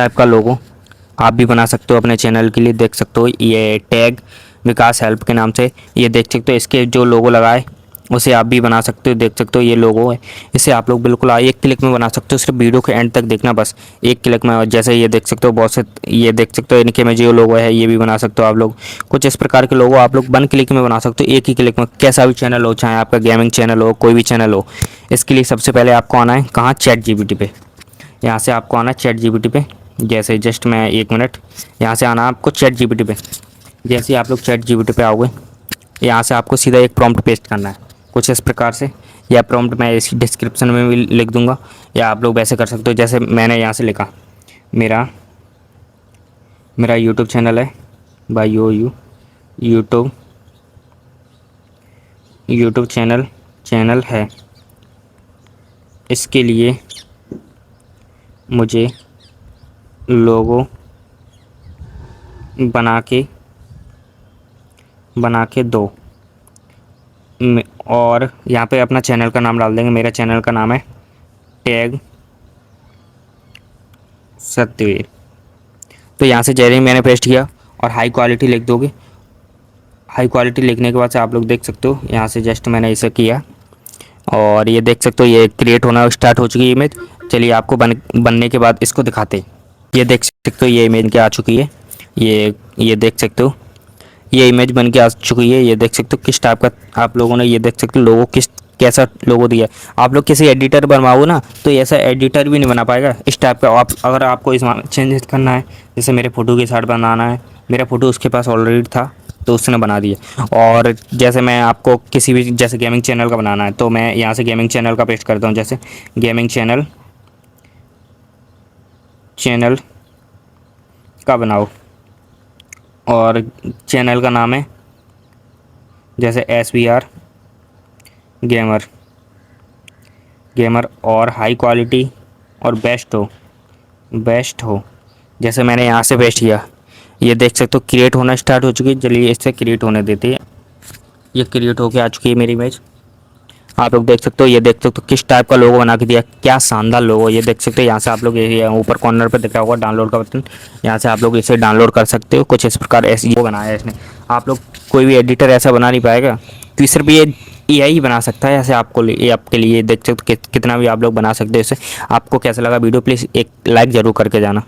Type का लोगो आप भी बना सकते हो अपने चैनल के लिए। देख सकते हो ये टैग विकास हेल्प के नाम से, ये देख सकते हो इसके जो लोगो लगाए उसे आप भी बना सकते हो। देख सकते हो ये लोगो है, इसे आप लोग बिल्कुल एक क्लिक में बना सकते हो। सिर्फ वीडियो के एंड तक देखना, बस एक क्लिक में। जैसे ये देख सकते हो बहुत से, ये देख सकते हो इनके में जो लोगो है ये भी बना सकते हो आप लोग। कुछ इस प्रकार के लोगो आप लोग 1 क्लिक में बना सकते हो, एक ही क्लिक में। कैसा भी चैनल हो, चाहे आपका गेमिंग चैनल हो, कोई भी चैनल हो। इसके लिए सबसे पहले आपको आना है कहाँ, चैट जीपीटी पे। यहाँ से आपको आना है चैट जीपीटी पे। जैसे जस्ट मैं 1 मिनट, यहाँ से आना है आपको चैट जीपीटी पे। जैसे ही आप लोग चैट जीपीटी पे आओगे, यहाँ से आपको सीधा एक प्रॉम्प्ट पेस्ट करना है कुछ इस प्रकार से। या प्रॉम्प्ट मैं इसी डिस्क्रिप्शन में भी लिख दूंगा, या आप लोग वैसे कर सकते हो जैसे मैंने यहाँ से लिखा। मेरा मेरा यूट्यूब चैनल है बाई यूट्यूब यूट्यूब चैनल है। इसके लिए मुझे लोगो बना के दो। और यहाँ पे अपना चैनल का नाम डाल देंगे। मेरा चैनल का नाम है टैग सत्यवीर। तो यहाँ से जैसे ही मैंने पेस्ट किया और हाई क्वालिटी लिख दोगे। हाई क्वालिटी लिखने के बाद से आप लोग देख सकते हो यहाँ से जस्ट मैंने इसे किया और ये देख सकते हो ये क्रिएट होना स्टार्ट हो चुकी है इमेज। चलिए आपको बनने के बाद इसको दिखाते हैं। ये देख सकते हो ये इमेज क्या आ चुकी है। ये देख सकते हो ये इमेज बन के आ चुकी है। ये देख सकते हो किस टाइप का आप लोगों ने, ये देख सकते हो लोगो किस कैसा लोगो दिया है। आप लोग किसी एडिटर बनवाओ ना तो ऐसा एडिटर भी नहीं बना पाएगा इस टाइप का। आप अगर आपको इस चेंजेस करना है, जैसे मेरे फ़ोटो के साथ बनाना है, मेरा फ़ोटो उसके पास ऑलरेडी था तो उसने बना दिया। और जैसे मैं आपको किसी भी जैसे गेमिंग चैनल का बनाना है तो मैं यहाँ से गेमिंग चैनल का पेस्ट करता हूँ। जैसे गेमिंग चैनल का बनाओ और चैनल का नाम है जैसे SVR गेमर और हाई क्वालिटी और बेस्ट हो। जैसे मैंने यहाँ से पेस्ट किया, ये देख सकते हो क्रिएट होना स्टार्ट हो चुकी है। चलिए इससे क्रिएट होने देते हैं। ये क्रिएट होके आ चुकी है मेरी इमेज। आप लोग देख सकते हो, ये देख सकते हो किस टाइप का लोगो बना के दिया, क्या शानदार लोगो। ये देख सकते हो यहाँ से आप लोग ये ऊपर कॉर्नर पे दिख रहा होगा डाउनलोड का बटन, यहाँ से आप लोग इसे डाउनलोड कर सकते हो। कुछ इस प्रकार ऐसे बनाया है इसने। आप लोग कोई भी एडिटर ऐसा बना नहीं पाएगा, तो सिर्फ ये AI ही बना सकता है ऐसे आपको। ये आपके लिए देख सकते हो कितना भी आप लोग बना सकते हो इसे। आपको कैसा लगा वीडियो, प्लीज़ एक लाइक ज़रूर करके जाना।